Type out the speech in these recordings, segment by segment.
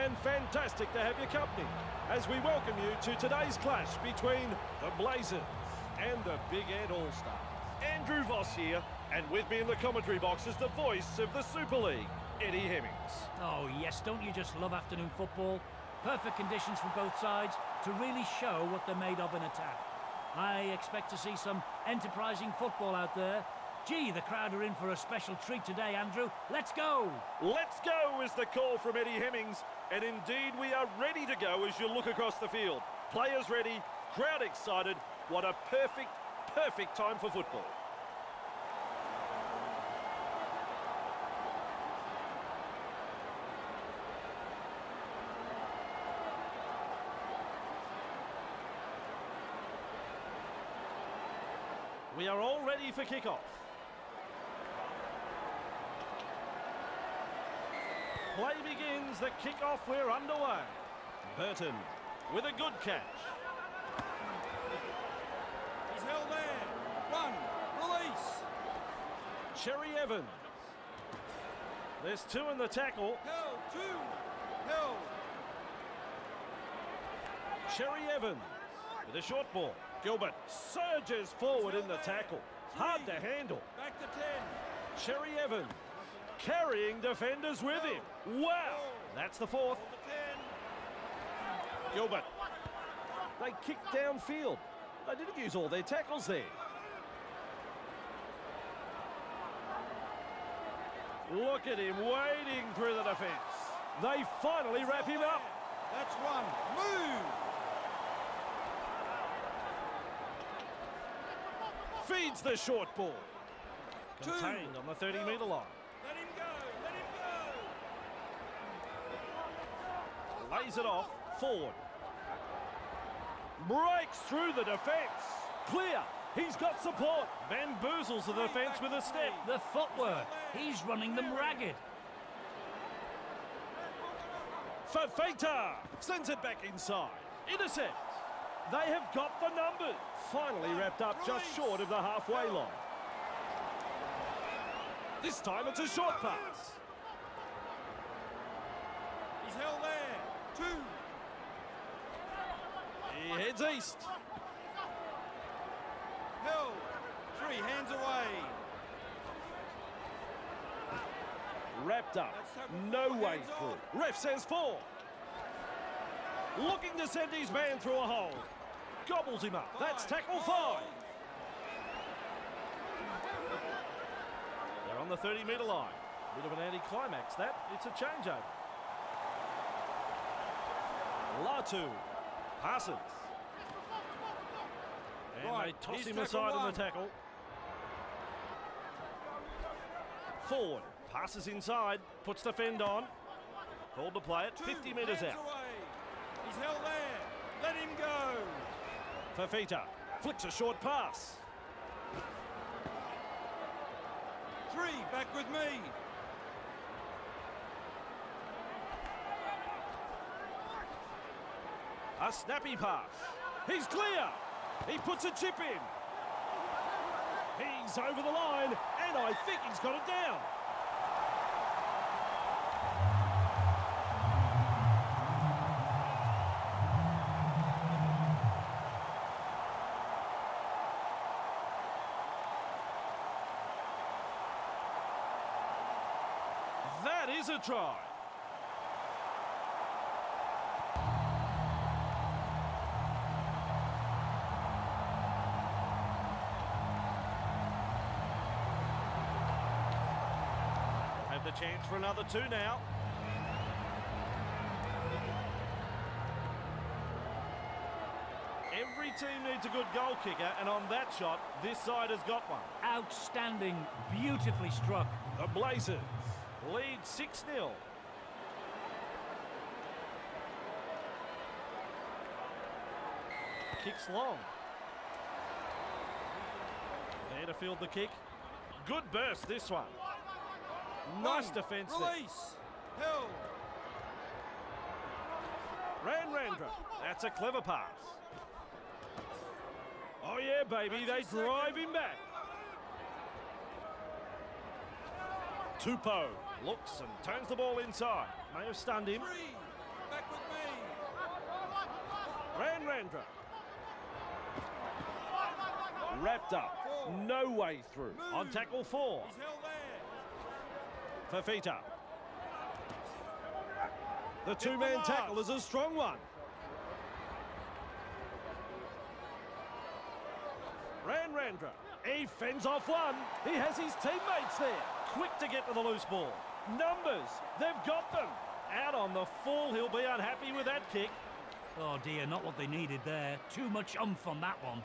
and fantastic to have your company as we welcome you to today's clash between the Blazers and the Big Ed All-Stars. Andrew Voss here, and with me in the commentary box is the voice of the Super League, Eddie Hemmings. Oh yes, don't you just love afternoon football? Perfect conditions for both sides to really show what they're made of in attack. I expect to see some enterprising football out there. Gee, the crowd are in for a special treat today, Andrew. Let's go! Let's go is the call from Eddie Hemmings, and indeed we are ready to go as you look across the field. Players ready, crowd excited. What a perfect time for football. We are all ready for kickoff. Play begins, the kickoff, we're underway. Burton with a good catch. He's held there. One, release. Cherry Evans. There's two in the tackle. Held, two, held. Cherry Evans with a short ball. Gilbert surges forward in the tackle. Hard to handle. Back to 10. Cherry Evans carrying defenders with him. Wow, that's the fourth. Hold the 10. Gilbert. They kicked downfield. They didn't use all their tackles there. Look at him wading through the defence. They finally wrap him up. That's one. Move. Feeds the short ball. Two. Contained on the 30-metre line. Let him go. Let him go. Lays it off. Forward. Breaks through the defence. Clear. He's got support. Bamboozles the defence with a step. The footwork. He's running them ragged. Fafita sends it back inside. Intercept. They have got the numbers. Finally wrapped up just short of the halfway line. This time it's a short pass. He's held there. Two. He heads east. Held. 3 hands away. Wrapped up. No way through. Ref says 4. Looking to send his man through a hole. Gobbles him up. That's tackle 5. They're on the 30-metre line. Bit of an anticlimax that. It's a changeover. Latu passes. And Right, they toss here's him tackle aside on 1. the tackle. Forward. Passes inside. Puts the fend on. Called to play it. 50 metres hands out. away. He's held there. Let him go. Fafita flicks a short pass. 3, back with me. A snappy pass. He's clear. He puts a chip in. He's over the line, and I think he's got it down. That is a try. Have the chance for another 2 now. Every team needs a good goal kicker, and on that shot, this side has got one. Outstanding. Beautifully struck. The Blazers lead 6-0. Kicks long. There to field the kick. Good burst, this one. Nice defence there. Release. Held. Ranrandra. That's a clever pass. Oh yeah, baby, they drive him back. Tupou looks and turns the ball inside. May have stunned him. 3. Back with me. Randra. Wrapped up. No way through. On tackle 4. He's held there. Fafita. The two-man tackle is a strong one. Randra. He fends off one. He has his teammates there. Quick to get to the loose ball. Numbers. They've got them. Out on the full. He'll be unhappy with that kick. Oh dear, not what they needed there. Too much oomph on that one.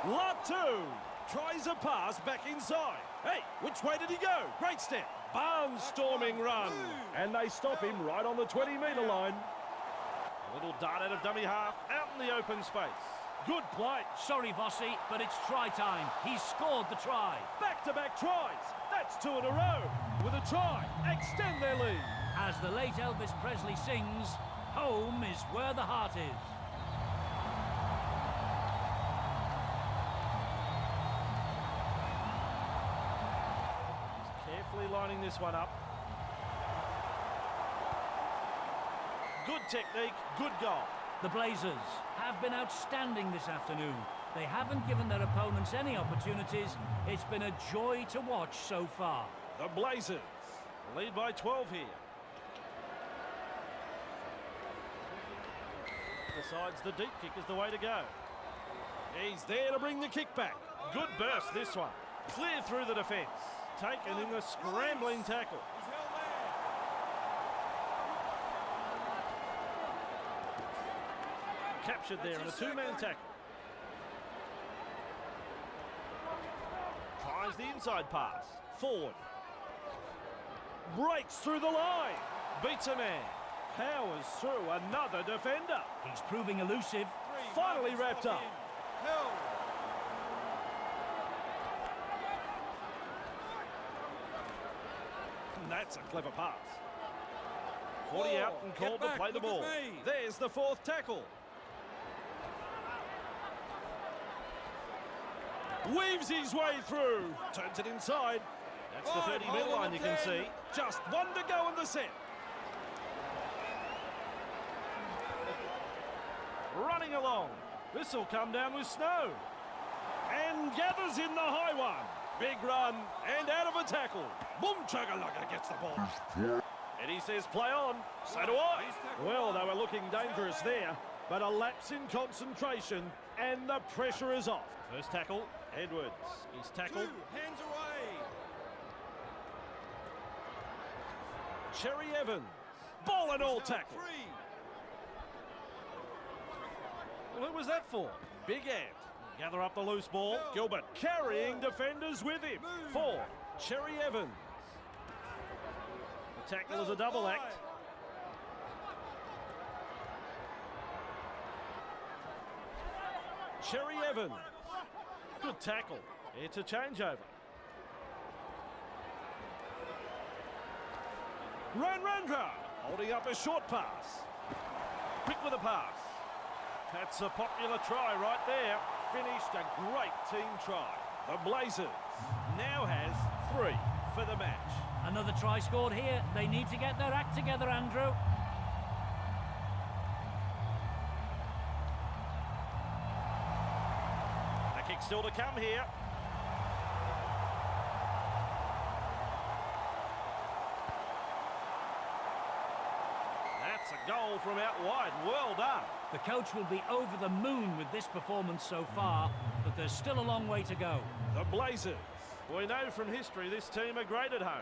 Latu tries a pass back inside. Hey, which way did he go? Great step. Barnstorming run. And they stop him right on the 20-metre line. A little dart out of dummy half, out in the open space. Good play. Sorry, Vossi, but it's try time. He's scored the try. Back-to-back tries. That's 2 in a row. With a try, extend their lead. As the late Elvis Presley sings, home is where the heart is. Carefully lining this one up. Good technique, good goal. The Blazers have been outstanding this afternoon. They haven't given their opponents any opportunities. It's been a joy to watch so far. The Blazers lead by 12 here. Decides the deep kick is the way to go. He's there to bring the kick back. Good burst this one. Clear through the defence. Taken in a scrambling tackle. He's held there. Captured there in a two-man tackle. Tries the inside pass. Forward. Breaks through the line. Beats a man. Powers through another defender. He's proving elusive. Finally wrapped up. Held. And that's a clever pass. 40 out and called to back, play the look at ball. me. There's the 4th tackle. Weaves his way through. Turns it inside. That's the 30-metre hold on line the you can 10. see. Just 1 to go in the set. Running along. This will come down with snow. And gathers in the high one. Big run and out of a tackle. Boom chugga-lugga gets the ball. Eddie says play on. So do I. Well, they were looking dangerous there, but a lapse in concentration and the pressure is off. First tackle, Edwards. He's 2 tackled. hands away. Cherry Evans. Ball and all tackle. 3. Well, who was that for? Big Ant. Gather up the loose ball. Gilbert carrying defenders with him. 4. Cherry Evans. The tackle is a double act. Cherry Evans. Good tackle. It's a changeover. Randra holding up a short pass. Quick with a pass. That's a popular try right there. Finished a great team try. The Blazers now has 3 for the match. Another try scored here. They need to get their act together, Andrew. A kick still to come here. That's a goal from out wide. Well done. The coach will be over the moon with this performance so far, but there's still a long way to go. The Blazers. We know from history this team are great at home.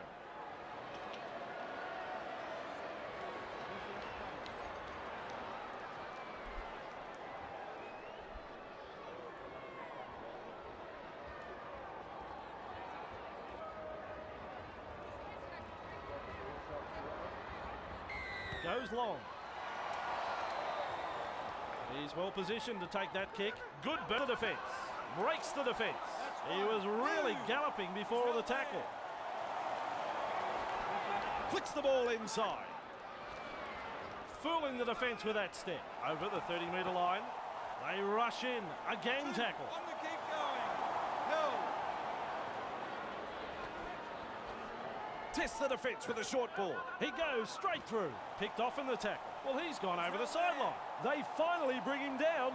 Goes long. He's well positioned to take that kick. Good burst of defence. Breaks the defence. He was really galloping before the tackle. Flicks the ball inside. Fooling the defence with that step. Over the 30-metre line. They rush in. A game tackle. On the keep going. Hill. Tests the defence with a short ball. He goes straight through. Picked off in the tackle. Well, he's gone over the sideline. They finally bring him down.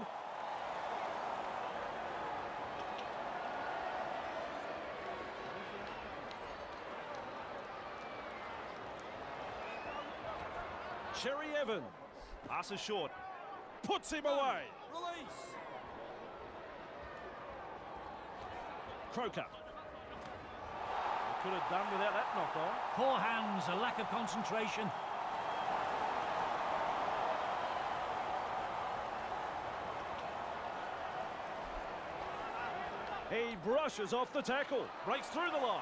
Cherry Evans. Passes short. Puts him away. Release. Croker. Could have done without that knock on. Poor hands, a lack of concentration. He brushes off the tackle. Breaks through the line.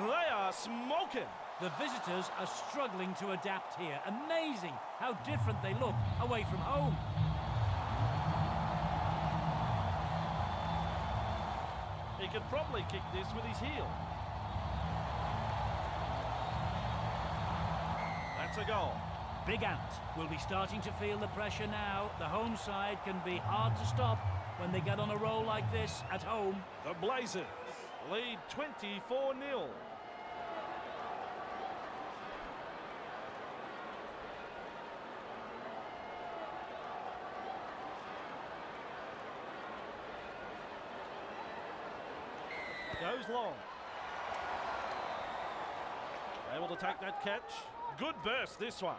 They are smoking. The visitors are struggling to adapt here. Amazing how different they look away from home. He could probably kick this with his heel. That's a goal. Big Ant will be starting to feel the pressure now. The home side can be hard to stop when they get on a roll like this at home. The Blazers lead 24-0. Goes long. Able to take that catch. Good burst, this one.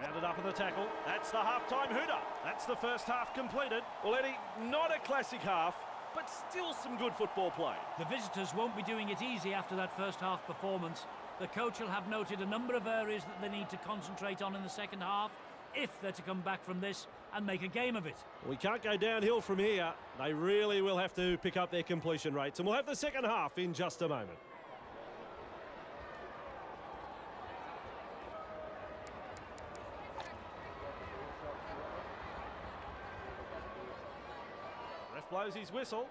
Rounded up in the tackle. That's the half-time hooter. That's the first half completed. Well, Eddie, not a classic half, but still some good football play. The visitors won't be doing it easy after that first half performance. The coach will have noted a number of areas that they need to concentrate on in the second half if they're to come back from this and make a game of it. We can't go downhill from here. They really will have to pick up their completion rates, and we'll have the second half in just a moment. Ref blows his whistle.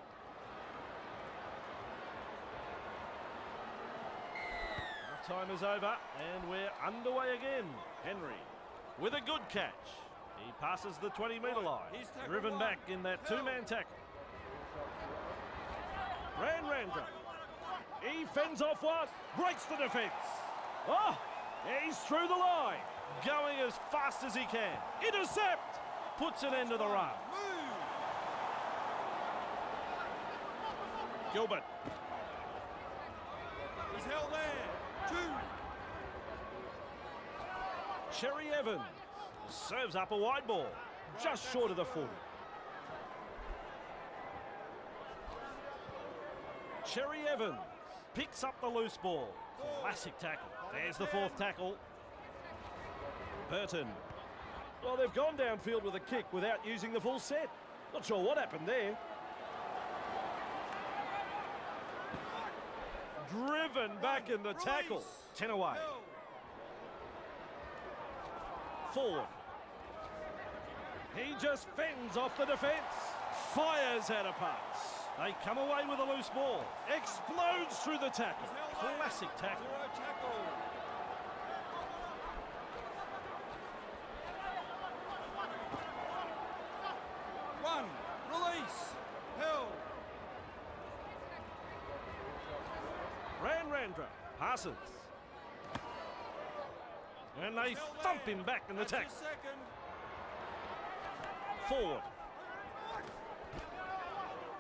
Half time is over, and we're underway again. Henry with a good catch. He passes the 20-metre line. Driven back in that two-man tackle. Randra. He fends off one. Breaks the defence. Oh, he's through the line. Going as fast as he can. Intercept. Puts an end to the run. Gilbert. He's held there. 2. Cherry Evans serves up a wide ball, just short of the 40. Cherry Evans picks up the loose ball. Classic tackle. There's the fourth tackle. Burton. Well, they've gone downfield with a kick without using the full set. Not sure what happened there. Driven back in the tackle. 10 away. Forward. He just fends off the defence. Fires out a pass. They come away with a loose ball. Explodes through the tackle. Classic tackle. Run. Release. Hill. Randra passes. And they thump him back in the tackle. Forward.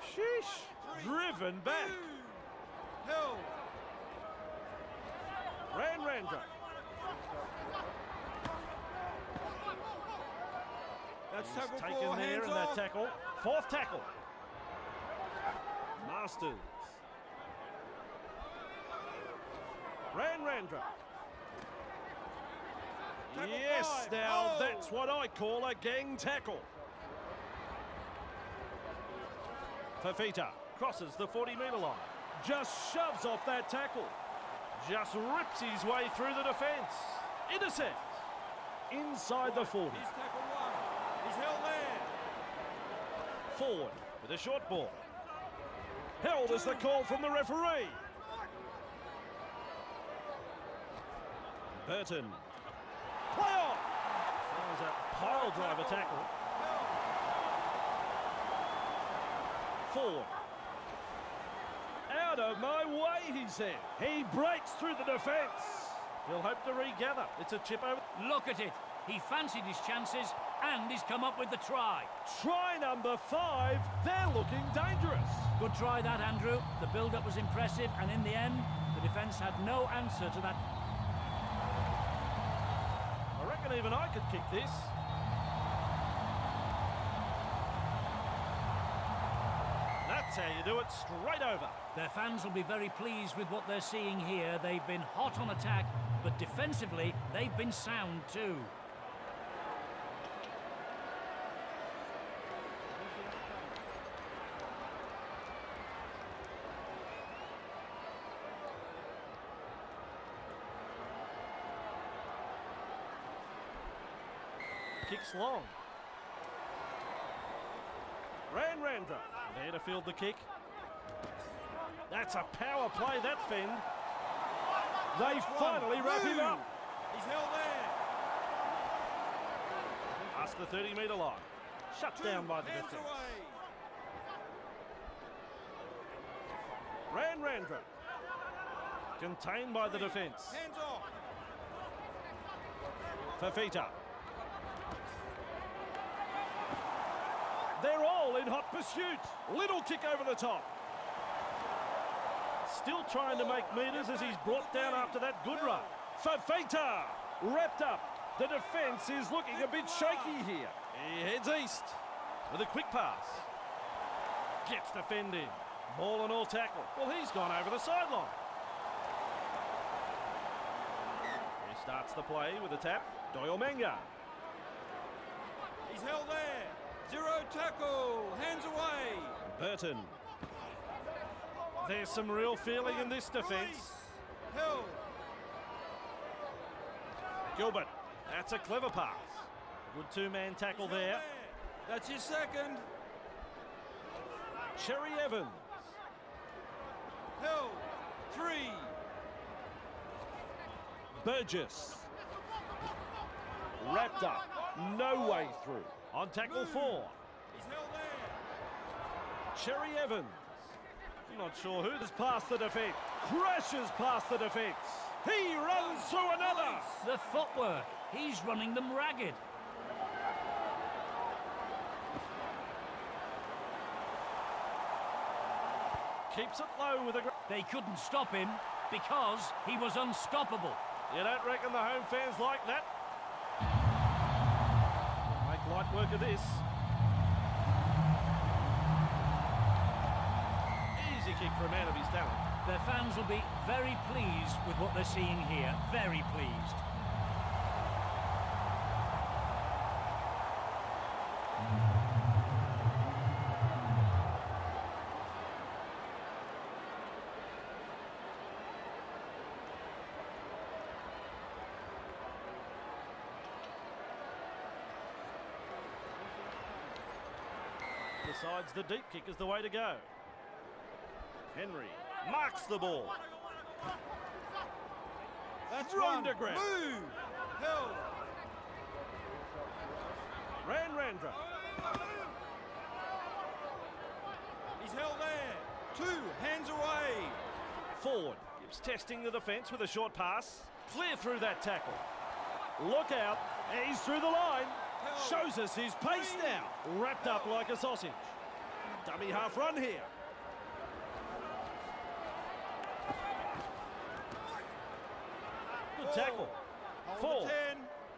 Sheesh. Driven back. Hill. Randra. That's He's tackle taken for, there hands in off. that tackle. Fourth tackle. Masters. Randra. Tackle Yes, 5. now Oh. that's what I call a gang tackle. Fafita crosses the 40-metre line. Just shoves off that tackle. Just rips his way through the defence. Intercept. Inside the 40. He's tackle 1. He's held there. Forward with a short ball. Held is the call from the referee. Burton. Play on! That was a pile driver tackle. Forward. Out of my way, he said. He breaks through the defence. He'll hope to regather. It's a chip over. Look at it. He fancied his chances and he's come up with the try. Try number 5. They're looking dangerous. Good try that, Andrew. The build-up was impressive and in the end, the defence had no answer to that. I reckon even I could kick this. That's how you do it, straight over. Their fans will be very pleased with what they're seeing here. They've been hot on attack, but defensively, they've been sound too. Kicks long. Randra there to field the kick. That's a power play, that fend. They finally wrap him up. He's held there. Past the 30-metre line. Shut down by the defence. Randra. Contained by the defence. Hands off. Fafita. They're all in hot pursuit. Little kick over the top. Still trying to make metres as he's brought down after that good run. Fafita wrapped up. The defence is looking a bit shaky here. He heads east with a quick pass. Gets defending. Ball and all tackle. Well, he's gone over the sideline. He starts the play with a tap. Doyle Menga. He's held there. Zero tackle. Hands away. Burton. There's some real feeling in this defence. Held. Gilbert. That's a clever pass. Good two-man tackle there. That's his second. Cherry Evans. Held. 3. Burgess. Wrapped up. No way through. On tackle 4. He's held there. Cherry Evans. I'm not sure who has passed the defence. Crashes past the defence. He runs through another. The footwork. He's running them ragged. Keeps it low with a... They couldn't stop him because he was unstoppable. You don't reckon the home fans like that? Make light work of this. Easy kick for a man of his talent. Their fans will be very pleased with what they're seeing here. Very pleased. Decides the deep kick is the way to go. Henry marks the ball. That's Run one. to ground. Move. Held. Randra. He's held there. 2. Hands away. Forward. Gibbs testing the defence with a short pass. Clear through that tackle. Look out. He's through the line. Shows us his pace now. Wrapped up like a sausage. Dummy half run here. Good tackle. Hold 4. the 10.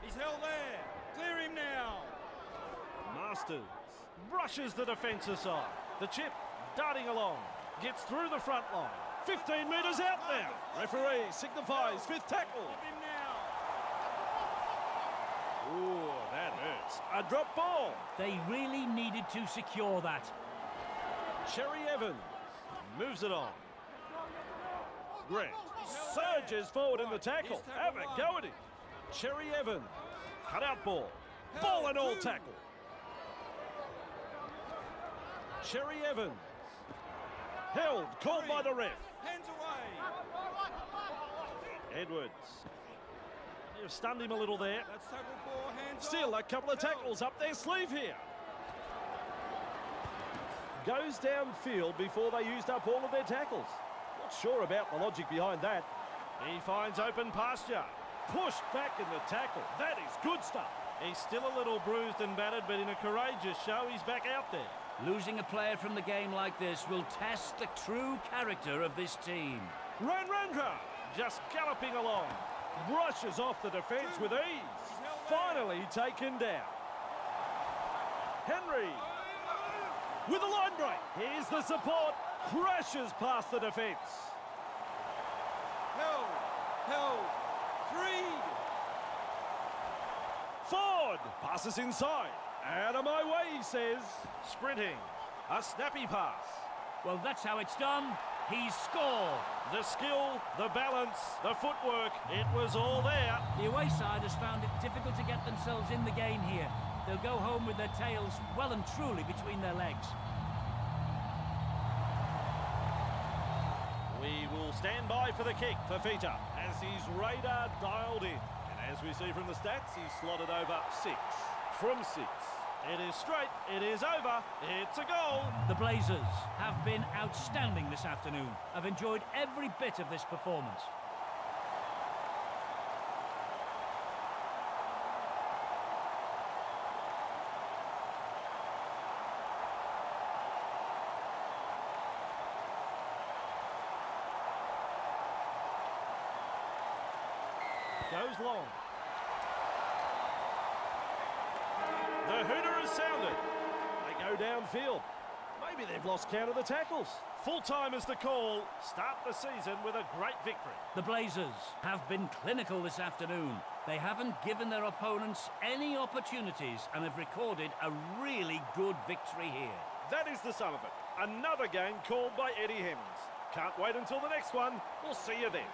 He's held there. Clear him now. Masters brushes the defence aside. The chip darting along. Gets through the front line. 15 metres out now. Referee signifies 5th tackle. Him now. Ooh, that hurts. A drop ball. They really needed to secure that. Cherry Evans moves it on. Grant surges forward in the tackle. Have a go at him. Cherry Evans. Cut out ball. Ball and all tackle. Cherry Evans. Held, called by the ref. Hands away. Edwards. You've stunned him a little there. That's tackle for hands Still off. a couple of tackles up their sleeve here. Goes downfield before they used up all of their tackles. Not sure about the logic behind that. He finds open pasture. Pushed back in the tackle. That is good stuff. He's still a little bruised and battered, but in a courageous show, he's back out there. Losing a player from the game like this will test the true character of this team. Ranranga just galloping along. Brushes off the defence with ease. Finally taken down. Henry with a line break. Here's the support. Crashes past the defence. Held. 3. Ford passes inside. Out of my way, he says. Sprinting. A snappy pass. Well, that's how it's done. He's scored. The skill, the balance, the footwork, it was all there. The away side has found it difficult to get themselves in the game here. They'll go home with their tails well and truly between their legs. We will stand by for the kick for Fita as his radar dialed in. And as we see from the stats, he's slotted over 6 from 6. It is straight, it is over, it's a goal. The Blazers have been outstanding this afternoon. I've enjoyed every bit of this performance. Goes long. The hooter is sounded. They go downfield. Maybe they've lost count of the tackles. Full time is the call. Start the season with a great victory. The Blazers have been clinical this afternoon. They haven't given their opponents any opportunities and have recorded a really good victory here. That is the sum of it. Another game called by Eddie Hemmings. Can't wait until the next one. We'll see you then.